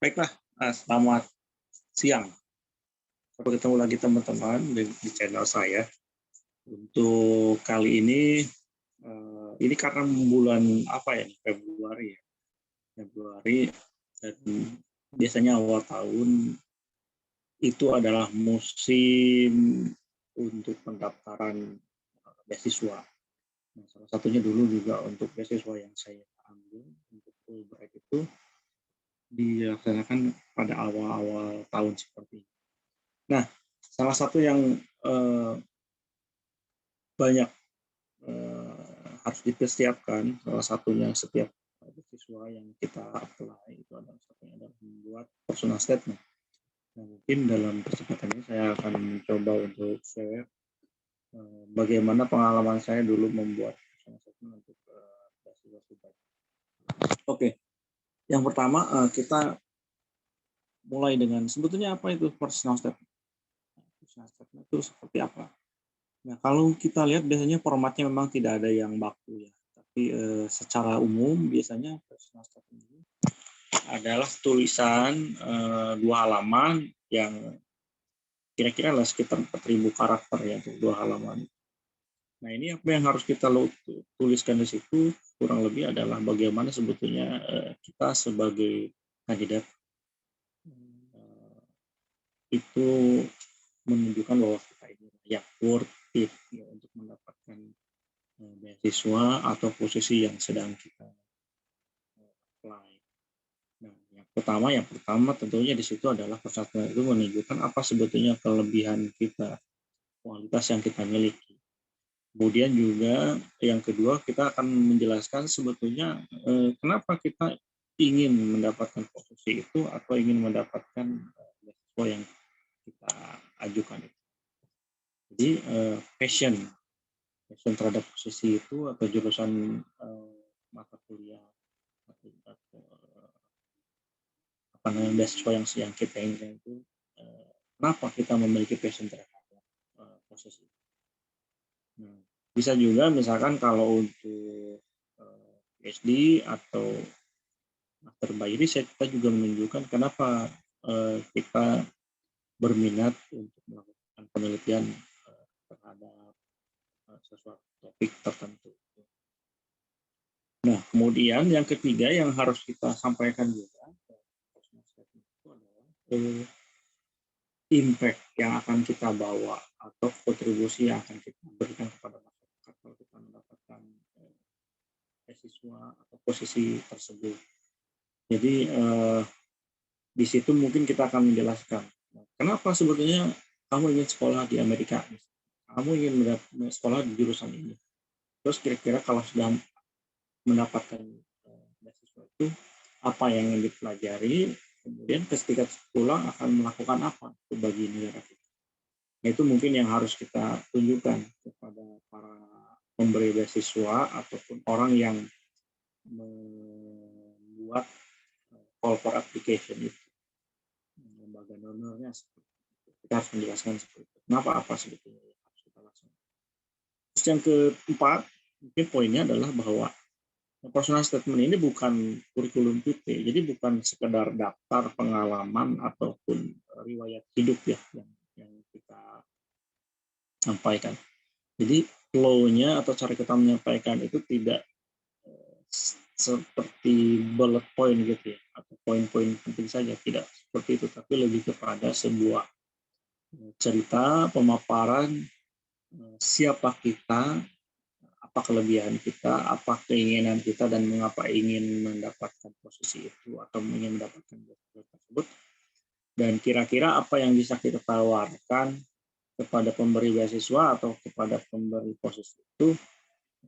Baiklah, selamat siang. Sampai ketemu lagi teman-teman di channel saya. Untuk kali ini karena bulan apa ya, Februari ya. Februari dan biasanya awal tahun itu adalah musim untuk pendaftaran beasiswa. Nah, salah satunya dulu juga untuk beasiswa yang saya ambil untuk Fulbright itu dilaksanakan pada awal-awal tahun seperti ini. Nah, salah satu yang banyak harus dipersiapkan, salah satunya setiap siswa yang kita apply itu adalah membuat personal statement. Nah, mungkin dalam kesempatan ini saya akan mencoba untuk share bagaimana pengalaman saya dulu membuat personal statement untuk beasiswa Fulbright. Oke, yang pertama kita mulai dengan sebetulnya apa itu personal statement? Personal statement itu seperti apa? Nah, kalau kita lihat biasanya formatnya memang tidak ada yang baku ya, tapi secara umum biasanya personal statement ini adalah tulisan 2 halaman yang kira-kira lah sekitar 4.000 karakter ya untuk 2 halaman. Nah, ini apa yang harus kita tuliskan di situ kurang lebih adalah bagaimana sebetulnya kita sebagai kandidat itu menunjukkan bahwa kita ini layak, worth it ya, untuk mendapatkan beasiswa atau posisi yang sedang kita apply. Nah, yang pertama tentunya di situ adalah persatuan itu menunjukkan apa sebetulnya kelebihan kita, kualitas yang kita miliki. Kemudian juga yang kedua kita akan menjelaskan sebetulnya kenapa kita ingin mendapatkan posisi itu atau ingin mendapatkan beasiswa yang kita ajukan itu. Jadi passion terhadap posisi itu atau jurusan mata kuliah atau apa namanya beasiswa yang kita inginkan itu kenapa kita memiliki passion terhadap posisi itu. Nah, bisa juga misalkan kalau untuk PhD atau master by research kita juga menunjukkan kenapa kita berminat untuk melakukan penelitian terhadap sesuatu topik tertentu. Nah, kemudian yang ketiga yang harus kita sampaikan juga itu adalah impact yang akan kita bawa atau kontribusi yang akan kita berikan kepada masyarakat kalau kita mendapatkan beasiswa atau posisi tersebut. Jadi di situ mungkin kita akan menjelaskan kenapa sebetulnya kamu ingin sekolah di Amerika, kamu ingin sekolah di jurusan ini. Terus kira-kira kalau sudah mendapatkan beasiswa itu apa yang ingin dipelajari, kemudian ketika pulang akan melakukan apa bagi negara kita. Nah, itu mungkin yang harus kita tunjukkan kepada para pemberi beasiswa ataupun orang yang membuat call for application itu, lembaga donornya seperti itu. Kita harus menjelaskan seperti itu. Kenapa apa sebetulnya yang harus kita laksanakan. Terus yang keempat, mungkin poinnya adalah bahwa personal statement ini bukan kurikulum vitae, jadi bukan sekedar daftar pengalaman ataupun riwayat hidup ya yang kita sampaikan. Jadi flow-nya atau cara kita menyampaikan itu tidak seperti bullet point gitu ya, atau poin-poin penting saja, tidak seperti itu, tapi lebih kepada sebuah cerita, pemaparan siapa kita, apa kelebihan kita, apa keinginan kita, dan mengapa ingin mendapatkan posisi itu atau ingin mendapatkan beasiswa tersebut, dan kira-kira apa yang bisa kita tawarkan kepada pemberi beasiswa atau kepada pemberi posisi itu,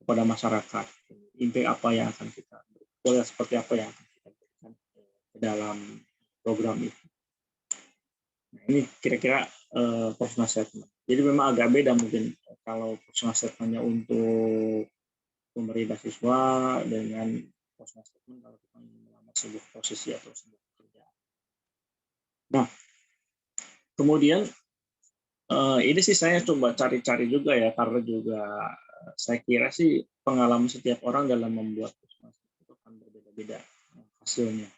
kepada masyarakat. Inti apa yang akan kita berikan, seperti apa yang akan kita berikan ke dalam program itu. Nah, ini kira-kira personal statement. Jadi memang agak beda mungkin kalau personal statement-nya untuk pemberi beasiswa dengan personal statement kalau kita ingin melamar sebuah posisi atau sebuah pekerjaan. Nah, kemudian ini sih saya coba cari-cari juga ya, karena juga saya kira sih pengalaman setiap orang dalam membuat personal statement itu akan berbeda-beda hasilnya.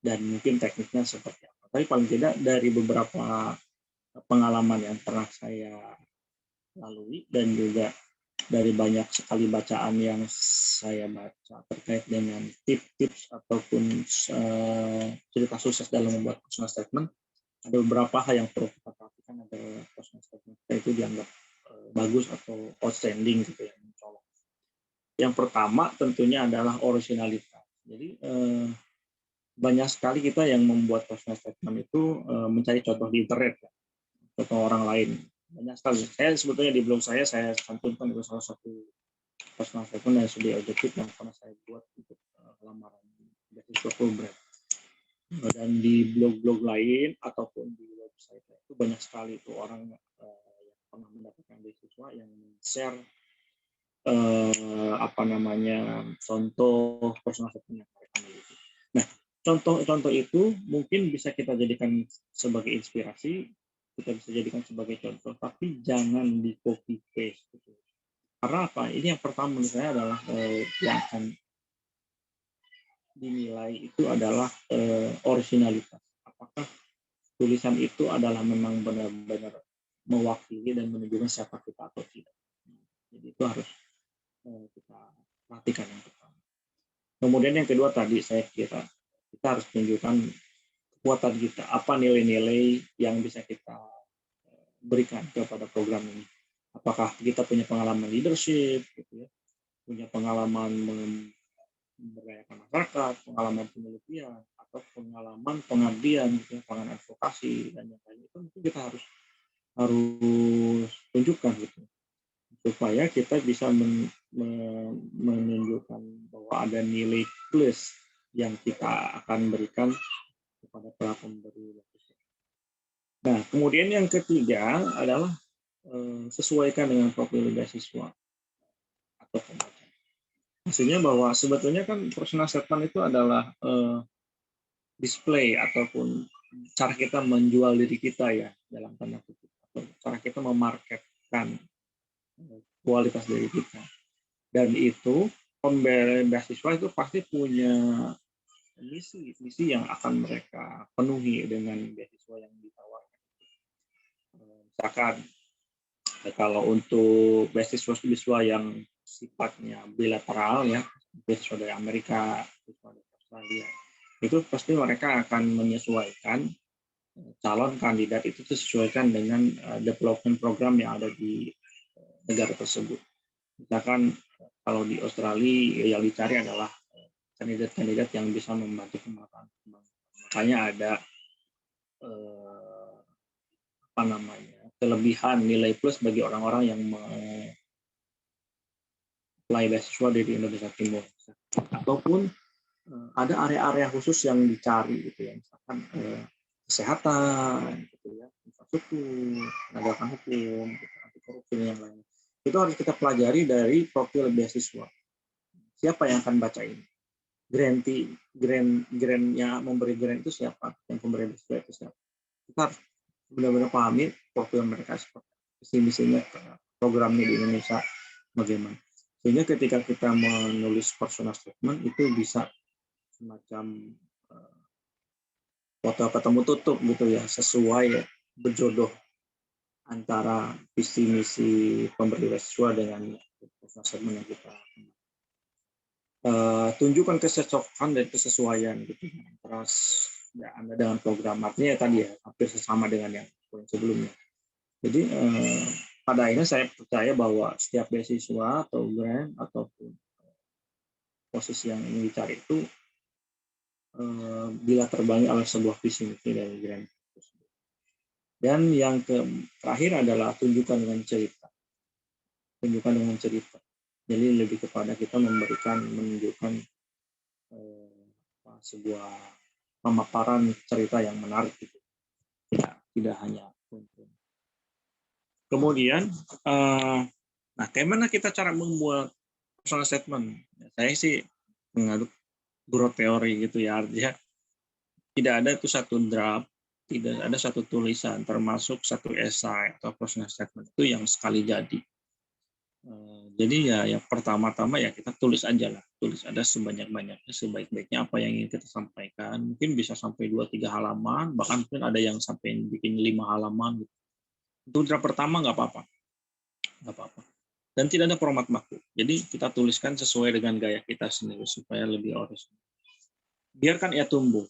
dan mungkin tekniknya seperti apa. Tapi paling tidak dari beberapa pengalaman yang pernah saya lalui dan juga dari banyak sekali bacaan yang saya baca terkait dengan tips-tips ataupun cerita sukses dalam membuat personal statement, ada beberapa hal yang perlu kita perhatikan agar personal statement kita itu dianggap bagus atau outstanding gitu ya, mencolok. Yang pertama tentunya adalah originalitas. Jadi banyak sekali kita yang membuat personal statement itu mencari contoh di internet, ya, contoh orang lain. Banyak sekali. Saya sebetulnya di blog saya cantumkan itu salah satu personal statement dari studi objektif yang pernah saya buat untuk lamaran beasiswa Fulbright. Dan di blog-blog lain ataupun di website itu banyak sekali itu orang yang pernah mendapatkan beasiswa yang share contoh personal statement yang mereka miliki. Nah, contoh-contoh itu mungkin bisa kita jadikan sebagai inspirasi, kita bisa jadikan sebagai contoh, tapi jangan di copy paste. Gitu. Karena apa? Ini yang pertama menurut saya adalah yang akan dinilai itu adalah originalitas. Apakah tulisan itu adalah memang benar-benar mewakili dan menunjukkan siapa kita atau tidak. Jadi itu harus kita perhatikan yang pertama. Kemudian yang kedua tadi saya kira kita harus tunjukkan kekuatan kita, apa nilai-nilai yang bisa kita berikan kepada program ini. Apakah kita punya pengalaman leadership, gitu ya, punya pengalaman memberdayakan masyarakat, pengalaman penelitian, atau pengalaman pengabdian, gitu ya, pengalaman advokasi dan yang lain itu mungkin kita harus tunjukkan gitu supaya kita bisa menunjukkan bahwa ada nilai plus yang kita akan berikan kepada para pemberi beasiswa. Nah, kemudian yang ketiga adalah sesuaikan dengan profil beasiswa atau pembaca. Maksudnya bahwa sebetulnya kan personal statement itu adalah display ataupun cara kita menjual diri kita ya dalam tanda kutip, atau cara kita memarketkan kualitas diri kita. Dan itu pemberi beasiswa itu pasti punya misi yang akan mereka penuhi dengan beasiswa yang ditawarkan. Misalkan kalau untuk beasiswa yang sifatnya bilateral ya, beasiswa dari Amerika, beasiswa dari Australia, itu pasti mereka akan menyesuaikan calon kandidat itu disesuaikan dengan development program yang ada di negara tersebut. Misalkan kalau di Australia yang dicari adalah kandidat-kandidat yang bisa membantu pemataan. Makanya ada kelebihan nilai plus bagi orang-orang yang apply beasiswa dari Indonesia Timur. Ataupun ada area-area khusus yang dicari gitu ya, misalkan kesehatan, gitu ya, infrastruktur, penegakan hukum, gitu, anti korupsi dan yang lain. Itu harus kita pelajari dari profil beasiswa. Siapa yang akan baca ini? Grant yang memberi grant itu siapa? Yang pemberi beasiswa itu siapa? Kita harus benar-benar pahami profil mereka seperti visi-misinya, programnya di Indonesia bagaimana. Sehingga ketika kita menulis personal statement itu bisa semacam foto ketemu tutup gitu ya, sesuai berjodoh antara visi misi pemberi beasiswa dengan personal statement yang kita tunjukkan kecocokan dan kesesuaian gitu antara ya, Anda dengan program. Artinya tadi ya hampir sesama dengan yang sebelumnya. Jadi pada akhirnya saya percaya bahwa setiap beasiswa atau grant ataupun posisi yang ingin dicari itu bila terbangun oleh sebuah visi misi dari grant tersebut. Dan yang terakhir adalah tunjukkan dengan cerita. Tunjukkan dengan cerita. Jadi lebih kepada kita menunjukkan sebuah pemaparan cerita yang menarik gitu. Tidak hanya konten. Kemudian, nah bagaimana kita cara membuat personal statement? Saya sih mengaduk broad teori gitu ya, artinya tidak ada itu satu draft, tidak ada satu tulisan, termasuk satu esai atau personal statement itu yang sekali jadi. Jadi ya yang pertama-tama ya kita tulis aja lah, tulis ada sebanyak-banyaknya, sebaik-baiknya apa yang ingin kita sampaikan. Mungkin bisa sampai 2-3 halaman, bahkan mungkin ada yang sampai bikin 5 halaman gitu. Untuk draft pertama nggak apa-apa, nggak apa-apa. Dan tidak ada format baku. Jadi kita tuliskan sesuai dengan gaya kita sendiri supaya lebih orisinal. Biarkan ia tumbuh.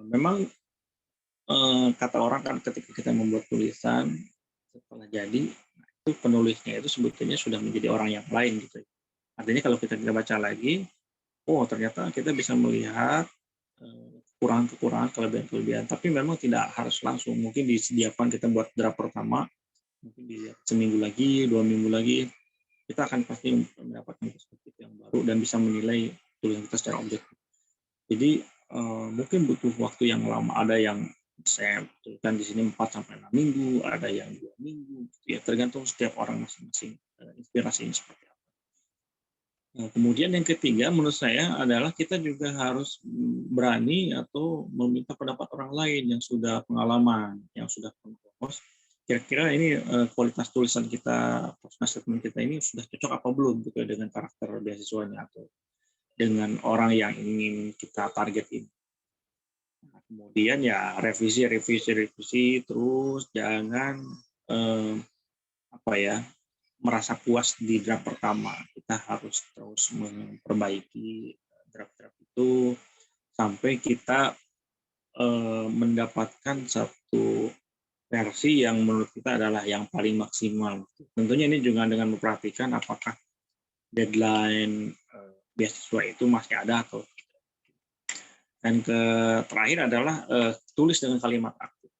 Memang kata orang kan ketika kita membuat tulisan setelah jadi itu penulisnya itu sebetulnya sudah menjadi orang yang lain gitu. Artinya kalau kita baca lagi, oh ternyata kita bisa melihat kekurangan-kekurangan, kelebihan-kelebihan. Tapi memang tidak harus langsung. Mungkin disediakan kita buat draft pertama, mungkin dilihat seminggu lagi, 2 minggu lagi, kita akan pasti mendapatkan perspektif yang baru dan bisa menilai tulisan kita secara objektif. Jadi mungkin butuh waktu yang lama. Ada yang saya tuliskan di sini 4-6 minggu, ada yang 2 minggu, ya tergantung setiap orang masing-masing inspirasinya seperti apa. Nah, kemudian yang ketiga menurut saya adalah kita juga harus berani atau meminta pendapat orang lain yang sudah pengalaman, yang sudah pengurus. Kira-kira ini kualitas tulisan kita, personal statement kita ini sudah cocok apa belum gitu dengan karakter beasiswanya atau dengan orang yang ingin kita targetin. Nah, kemudian ya revisi terus, jangan apa ya merasa puas di draft pertama. Kita harus terus memperbaiki draft-draft itu sampai kita mendapatkan satu versi yang menurut kita adalah yang paling maksimal. Tentunya ini juga dengan memperhatikan apakah deadline beasiswa itu masih ada atau tidak. Dan terakhir adalah tulis dengan kalimat aktif.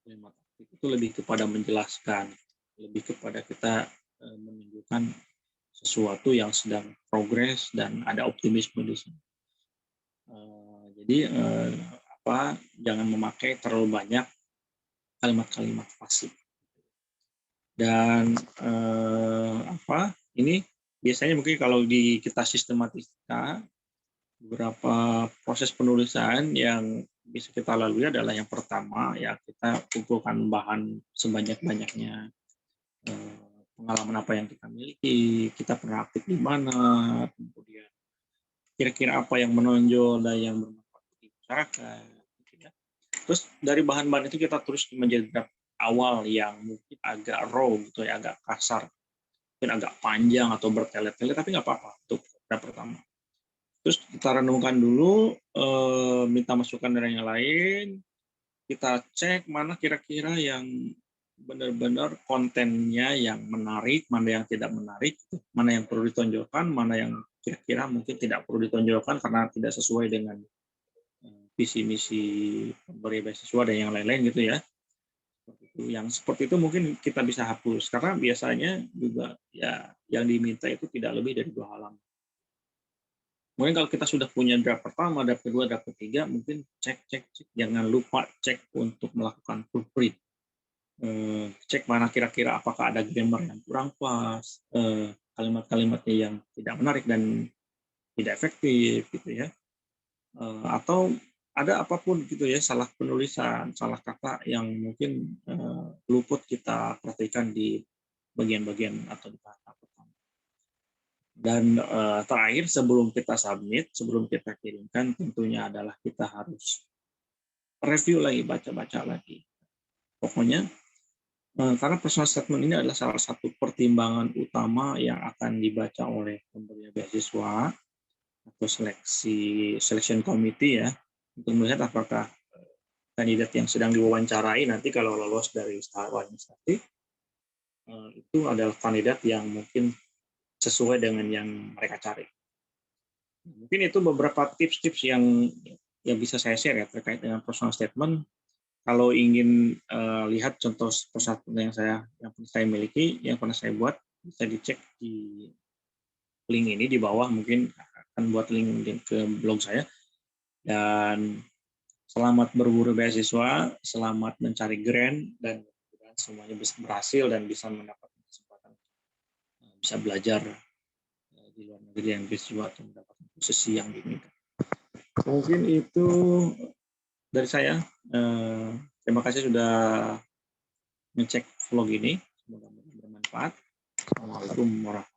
Kalimat aktif itu lebih kepada menjelaskan, lebih kepada kita menunjukkan sesuatu yang sedang progres dan ada optimisme di sini. Jadi jangan memakai terlalu banyak kalimat-kalimat fasih. Dan ini biasanya mungkin kalau kita sistematika beberapa proses penulisan yang bisa kita lalui adalah yang pertama ya kita kumpulkan bahan sebanyak-banyaknya, pengalaman apa yang kita miliki, kita pernah aktif di mana, kemudian kira-kira apa yang menonjol dan yang bermanfaat bagi masyarakat. Gitu ya. Terus dari bahan-bahan itu kita terus menjadi draft awal yang mungkin agak raw gitu ya, agak kasar, mungkin agak panjang atau bertele-tele, tapi nggak apa-apa untuk draft pertama. Terus kita renungkan dulu, minta masukan dari yang lain, kita cek mana kira-kira yang benar-benar kontennya yang menarik, mana yang tidak menarik, mana yang perlu ditonjolkan, mana yang kira-kira mungkin tidak perlu ditonjolkan karena tidak sesuai dengan visi misi pemberi beasiswa dan yang lain-lain gitu ya. Yang seperti itu mungkin kita bisa hapus karena biasanya juga ya yang diminta itu tidak lebih dari 2 halaman. Mungkin kalau kita sudah punya draft pertama, draft kedua, draft ketiga, mungkin cek, jangan lupa cek untuk melakukan proofread. Cek mana kira-kira apakah ada grammar yang kurang pas, kalimat-kalimatnya yang tidak menarik dan tidak efektif gitu ya. Atau ada apapun gitu ya, salah penulisan, salah kata yang mungkin luput kita perhatikan di bagian-bagian atau di tahap pertama. Dan terakhir sebelum kita submit, sebelum kita kirimkan, tentunya adalah kita harus review lagi, baca-baca lagi. Pokoknya karena personal statement ini adalah salah satu pertimbangan utama yang akan dibaca oleh pemberi beasiswa atau selection committee ya, untuk melihat apakah kandidat yang sedang diwawancarai nanti kalau lolos dari tahap administratif itu adalah kandidat yang mungkin sesuai dengan yang mereka cari. Mungkin itu beberapa tips-tips yang bisa saya share ya terkait dengan personal statement. Kalau ingin lihat contoh personal statement yang saya miliki, yang pernah saya buat, bisa dicek di link ini di bawah, mungkin akan buat link ke blog saya. Dan selamat berburu beasiswa, selamat mencari grant, dan semuanya bisa berhasil dan bisa mendapatkan kesempatan bisa belajar di luar negeri yang beasiswa atau mendapatkan posisi yang diinginkan. Mungkin itu dari saya. Terima kasih sudah ngecek vlog ini. Semoga bermanfaat. Assalamualaikum warahmatullahi